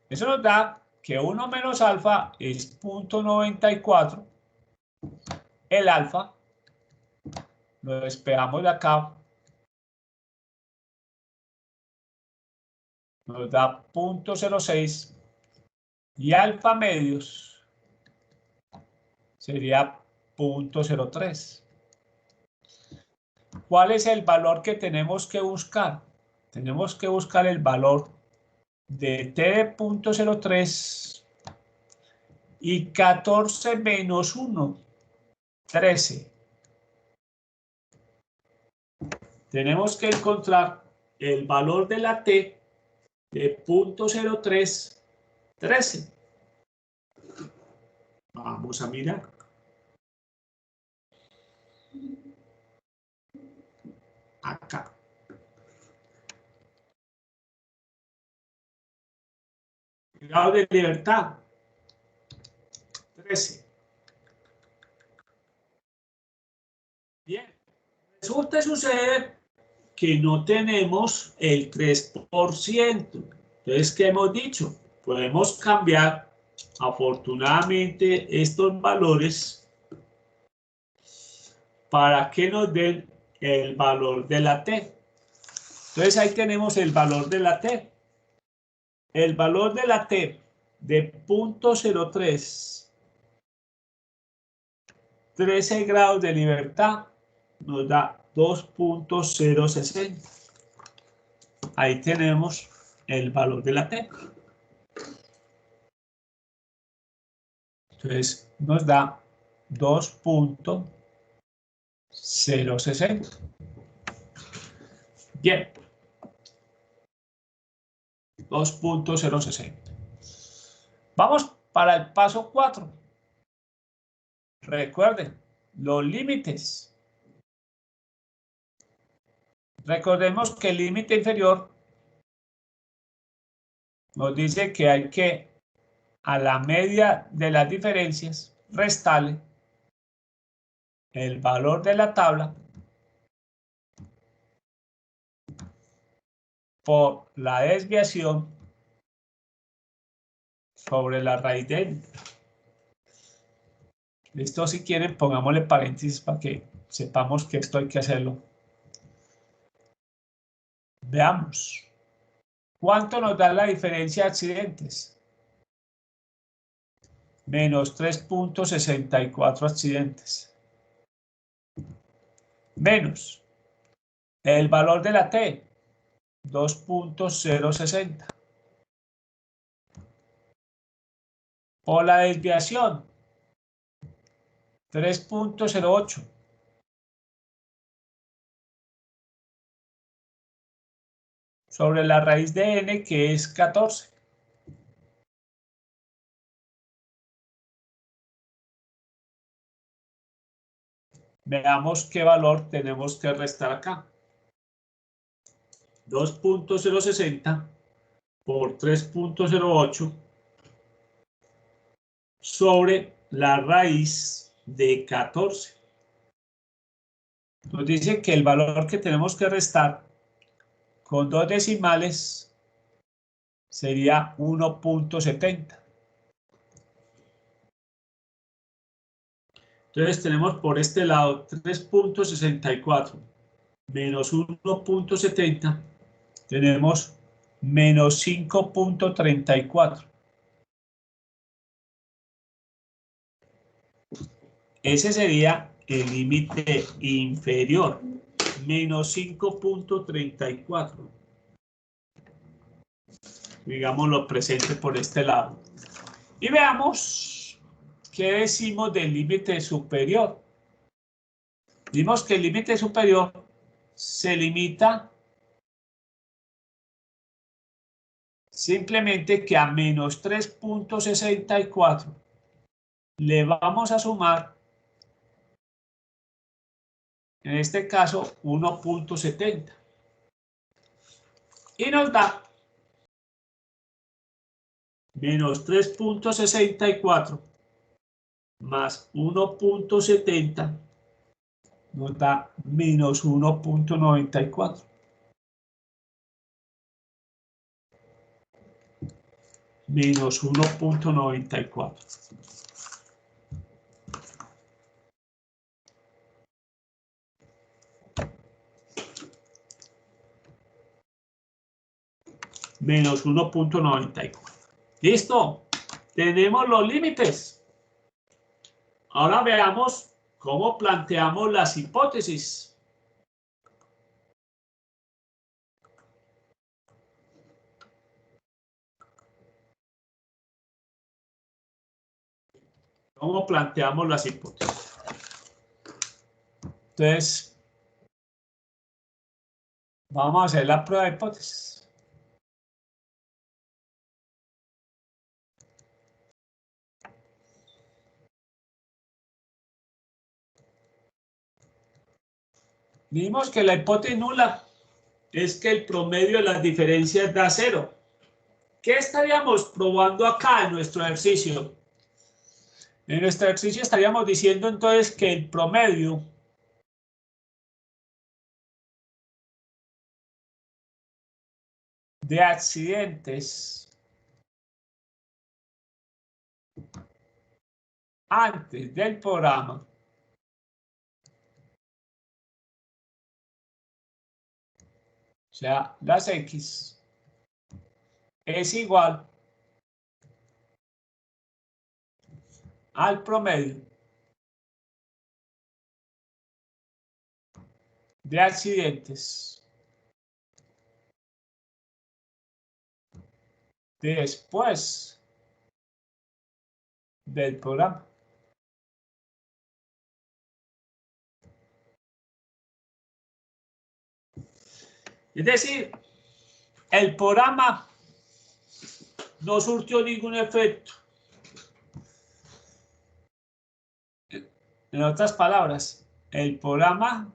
Eso nos da que 1 menos alfa es 0.94. El alfa lo despejamos de acá. Nos da 0.06. Y alfa medios sería 0.03. ¿Cuál es el valor que tenemos que buscar? Tenemos que buscar el valor de t de 0.03 y 14 menos 1, 13. Tenemos que encontrar el valor de la t de 0.03, 13. Vamos a mirar. Acá. Grado de libertad, 13. Bien. Resulta suceder que no tenemos el 3%. Entonces, ¿qué hemos dicho? Podemos cambiar, afortunadamente, estos valores para que nos den el valor de la T. Entonces, ahí tenemos el valor de la T. El valor de la T de 0.03, 13 grados de libertad, nos da 2.060. Ahí tenemos el valor de la T. Entonces nos da 2.060. Bien. 2.060. Vamos para el paso 4. Recuerden, los límites. Recordemos que el límite inferior nos dice que hay que, a la media de las diferencias, restarle el valor de la tabla por la desviación sobre la raíz de n. Esto, si quieren, pongámosle paréntesis para que sepamos que esto hay que hacerlo. Veamos. ¿Cuánto nos da la diferencia de accidentes? Menos 3.64 accidentes. Menos el valor de la T, 2.060. Por la desviación, 3.08. Sobre la raíz de n, que es 14. Veamos qué valor tenemos que restar acá. 2.060 por 3.08 sobre la raíz de 14. Nos dice que el valor que tenemos que restar con 2 decimales sería 1.70. Entonces tenemos por este lado 3.64 menos 1.70, tenemos menos 5.34. Ese sería el límite inferior, menos 5.34. Digámoslo presente por este lado. Y veamos qué decimos del límite superior. Dimos que el límite superior se limita simplemente que a menos 3.64 le vamos a sumar, en este caso, 1.70. Y nos da menos 3.64 más 1.70 nos da menos 1.94. Menos 1.94. Menos 1.94. ¿Listo? Tenemos los límites. Ahora veamos cómo planteamos las hipótesis. ¿Cómo planteamos las hipótesis? Entonces, vamos a hacer la prueba de hipótesis. Vimos que la hipótesis nula es que el promedio de las diferencias da 0. ¿Qué estaríamos probando acá en nuestro ejercicio? En nuestro ejercicio estaríamos diciendo entonces que el promedio de accidentes antes del programa o sea, las X, es igual al promedio de accidentes después del programa. Es decir, el programa no surtió ningún efecto. En otras palabras, el programa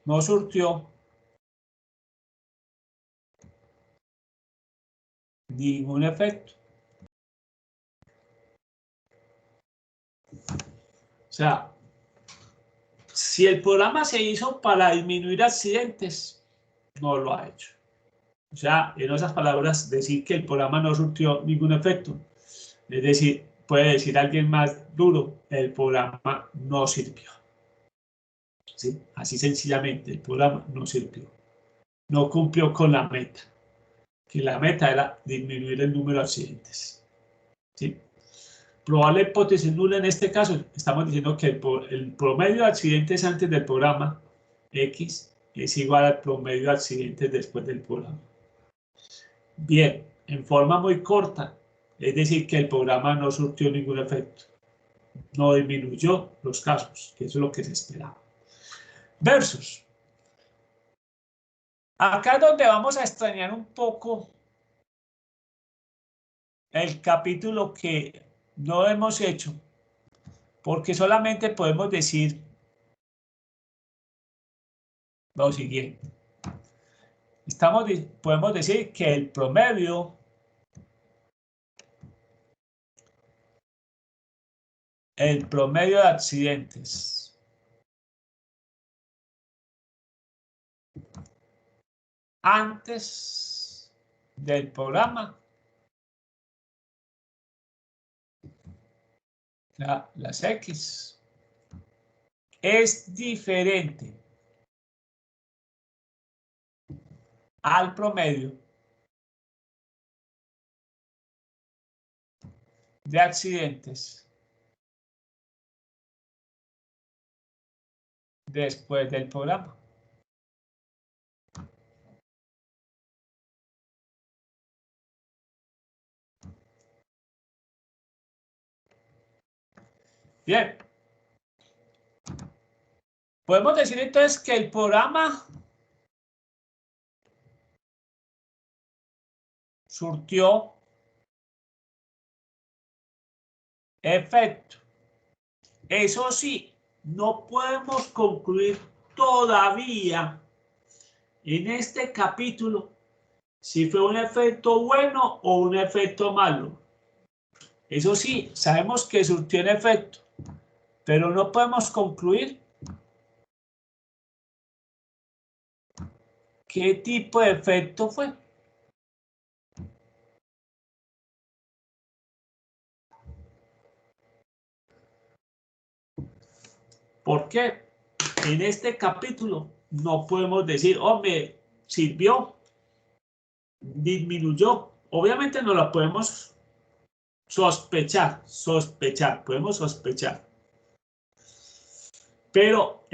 no surtió ningún efecto. O sea, si el programa se hizo para disminuir accidentes, no lo ha hecho. O sea, en otras palabras, decir que el programa no surtió ningún efecto. Es decir, puede decir alguien más duro, el programa no sirvió. ¿Sí? Así sencillamente, el programa no sirvió. No cumplió con la meta, que la meta era disminuir el número de accidentes. ¿Sí? Probar la hipótesis nula en este caso, estamos diciendo que el promedio de accidentes antes del programa X es igual al promedio de accidentes después del programa. Bien, en forma muy corta, es decir, que el programa no surtió ningún efecto, no disminuyó los casos, que eso es lo que se esperaba. Versus, acá es donde vamos a extrañar un poco el capítulo que no hemos hecho, porque solamente podemos decir lo siguiente. Podemos decir que el promedio de accidentes antes del programa, las X, es diferente al promedio de accidentes después del programa. Bien. Podemos decir entonces que el programa surtió efecto. Eso sí, no podemos concluir todavía en este capítulo si fue un efecto bueno o un efecto malo. Eso sí, sabemos que surtió un efecto, pero no podemos concluir qué tipo de efecto fue. ¿Por qué? En este capítulo no podemos decir, hombre, sirvió, disminuyó. Obviamente no lo podemos sospechar, podemos sospechar. Pero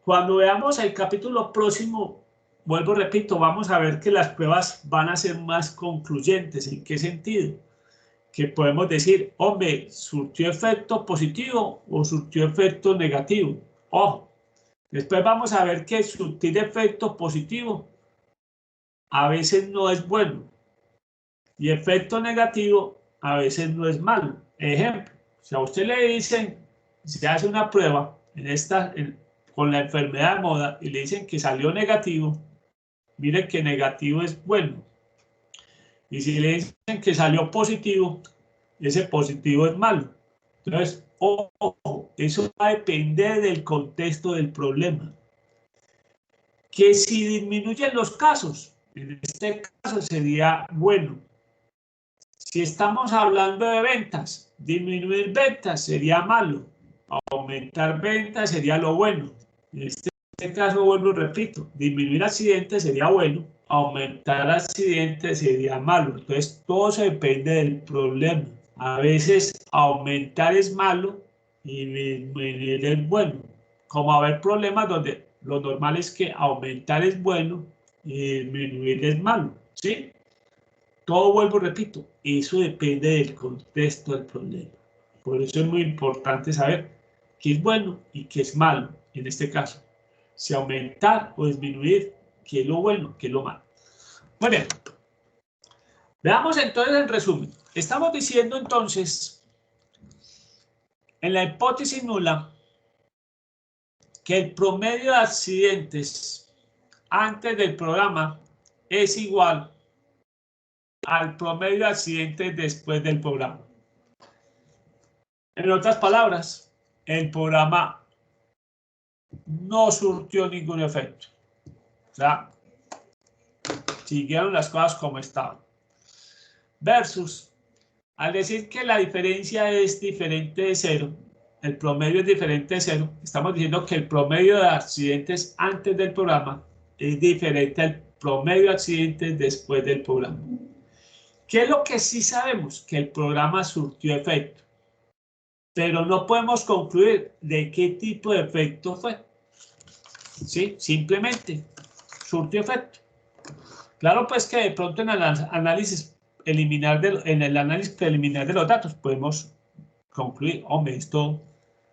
cuando veamos el capítulo próximo, vuelvo, repito, vamos a ver que las pruebas van a ser más concluyentes. ¿En qué sentido? Que podemos decir, hombre, surtió efecto positivo o surtió efecto negativo. Ojo, después vamos a ver que surtir efecto positivo a veces no es bueno y efecto negativo a veces no es malo. Ejemplo, si a usted le dicen, se hace una prueba con la enfermedad de moda y le dicen que salió negativo, mire que negativo es bueno. Y si le dicen que salió positivo, ese positivo es malo. Entonces, ojo, eso va a depender del contexto del problema. Que si disminuyen los casos, en este caso sería bueno. Si estamos hablando de ventas, disminuir ventas sería malo. Aumentar ventas sería lo bueno. En este caso, vuelvo y repito, disminuir accidentes sería bueno, aumentar accidentes sería malo. Entonces, todo se depende del problema. A veces aumentar es malo y disminuir es bueno. Como haber problemas donde lo normal es que aumentar es bueno y disminuir es malo, ¿sí? Todo, vuelvo y repito, eso depende del contexto del problema. Por eso es muy importante saber qué es bueno y qué es malo en este caso. Si aumentar o disminuir, qué es lo bueno, qué es lo malo. Muy bien. Veamos entonces el resumen. Estamos diciendo entonces, en la hipótesis nula, que el promedio de accidentes antes del programa es igual al promedio de accidentes después del programa. En otras palabras, el programa no surtió ningún efecto. O sea, siguieron las cosas como estaban. Versus, al decir que la diferencia es diferente de cero, el promedio es diferente de cero, estamos diciendo que el promedio de accidentes antes del programa es diferente al promedio de accidentes después del programa. ¿Qué es lo que sí sabemos? Que el programa surtió efecto, pero no podemos concluir de qué tipo de efecto fue. ¿Sí? Simplemente surtió efecto. Claro, pues que de pronto en el análisis preliminar de los datos podemos concluir, hombre, esto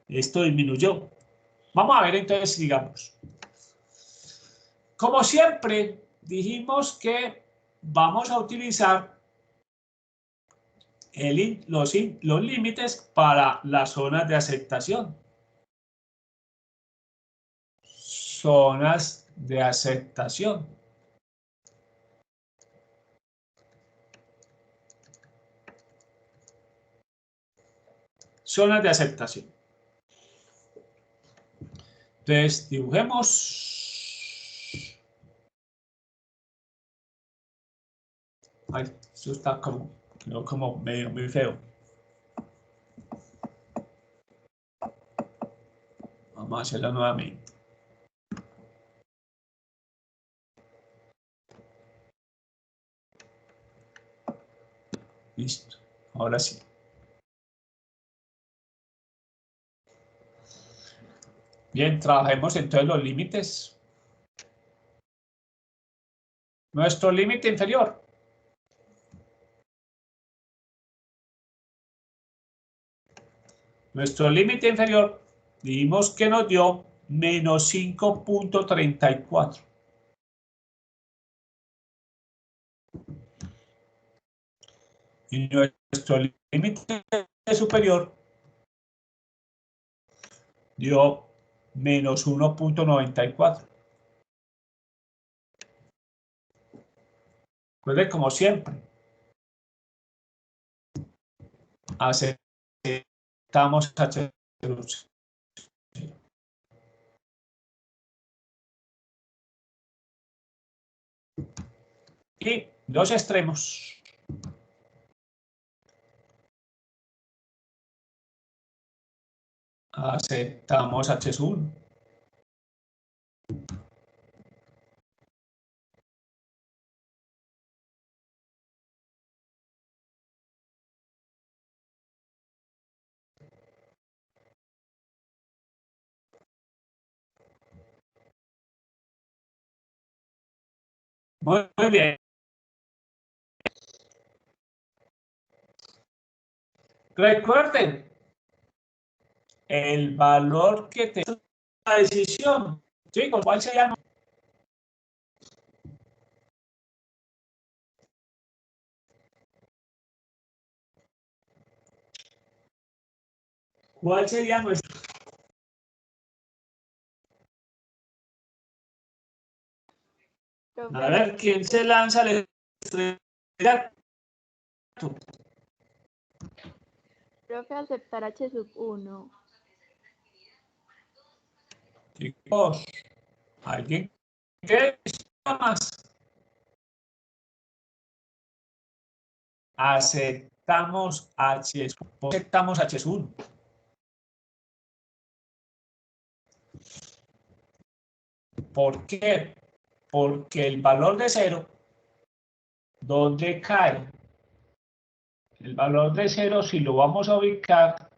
disminuyó. Vamos a ver entonces, digamos. Como siempre, dijimos que vamos a utilizar los límites para las zonas de aceptación. Zonas de aceptación. Zonas de aceptación. Entonces, dibujemos. Ay, esto está como medio muy feo. Vamos a hacerlo nuevamente. Listo, ahora sí. Bien, trabajemos entonces los límites. Nuestro límite inferior. Nuestro límite inferior, dijimos que nos dio menos 5.34. Y nuestro límite superior dio menos 1.94. Recuerde, como siempre, aceptamos H0. Y los extremos. Aceptamos H1. Muy bien. Recuerden, el valor que te da la decisión. Chicos, ¿cuál sería? ¿Cuál sería nuestro? A ver, ¿quién se lanza al estrellato? Profe, aceptar H1. Chicos, ¿alguien qué más? Aceptamos H1. Aceptamos H1. ¿Por qué? Porque el valor de 0, ¿dónde cae? El valor de 0, si lo vamos a ubicar,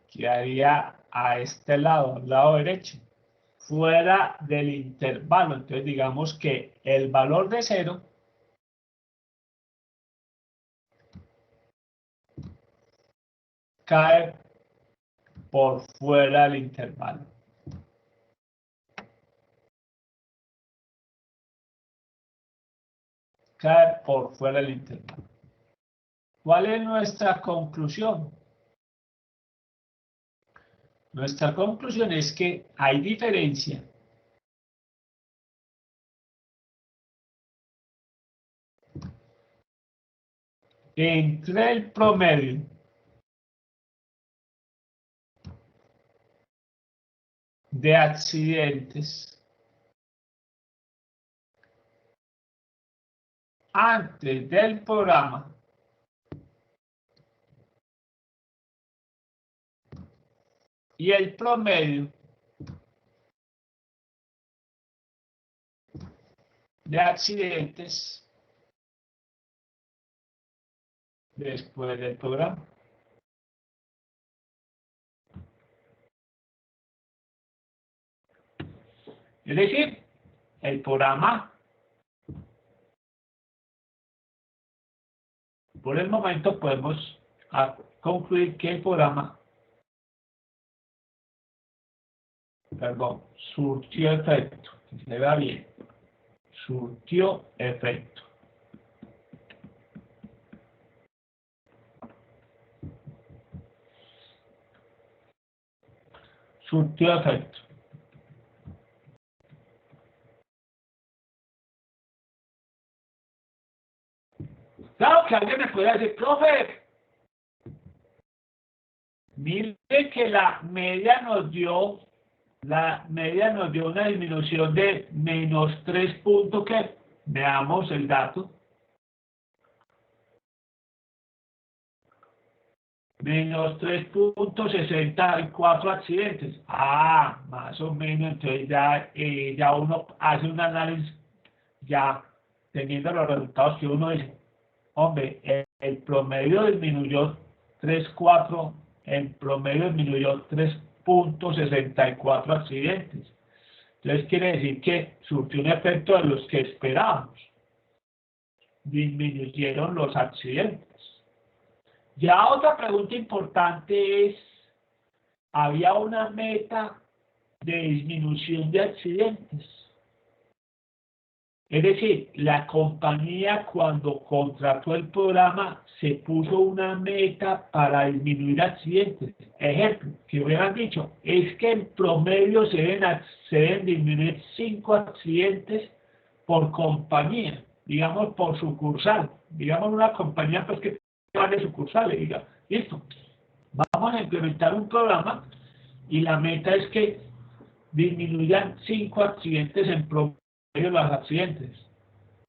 quedaría a este lado, al lado derecho, fuera del intervalo. Entonces, digamos que el valor de 0 cae por fuera del intervalo. Cae por fuera del intervalo. ¿Cuál es nuestra conclusión? Nuestra conclusión es que hay diferencia entre el promedio de accidentes antes del programa y el promedio de accidentes después del programa. Es decir, el programa, por el momento podemos concluir que el programa, perdón, surtió efecto, que se vea bien, surtió efecto. Surtió efecto. Claro que alguien me puede decir, profe, mire que la media nos dio una disminución de menos 3 puntos, que veamos el dato. Menos 3.64 accidentes. Ah, más o menos, entonces ya uno hace un análisis, ya teniendo los resultados que uno dice, hombre, el promedio disminuyó 3.4, el promedio disminuyó 3.64 accidentes. Entonces quiere decir que surtió un efecto de los que esperábamos. Disminuyeron los accidentes. Ya otra pregunta importante es, ¿había una meta de disminución de accidentes? Es decir, la compañía cuando contrató el programa se puso una meta para disminuir accidentes. Ejemplo, que hubieran dicho, es que en promedio se deben disminuir 5 accidentes por compañía, digamos por sucursal, digamos una compañía pues que vale sucursales, diga, listo, vamos a implementar un programa y la meta es que disminuyan 5 accidentes en promedio los accidentes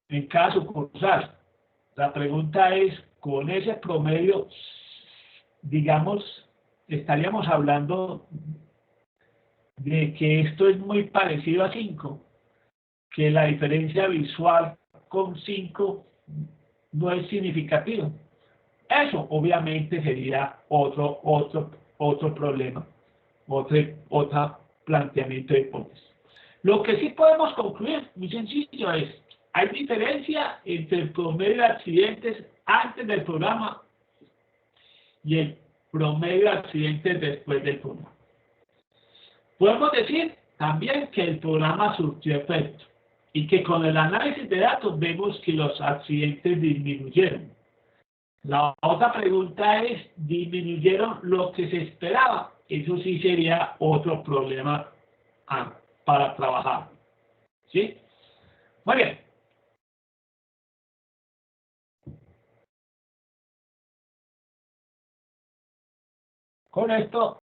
en cada sucursal. La pregunta es, con ese promedio, digamos, estaríamos hablando de que esto es muy parecido a 5, que la diferencia visual con 5 no es significativa. Eso obviamente sería otro problema, otro planteamiento de hipótesis. Lo que sí podemos concluir, muy sencillo, es, hay diferencia entre el promedio de accidentes antes del programa y el promedio de accidentes después del programa. Podemos decir también que el programa surtió efecto y que con el análisis de datos vemos que los accidentes disminuyeron. La otra pregunta es, ¿disminuyeron lo que se esperaba? Eso sí sería otro problema para trabajar. ¿Sí? Muy bien. Con esto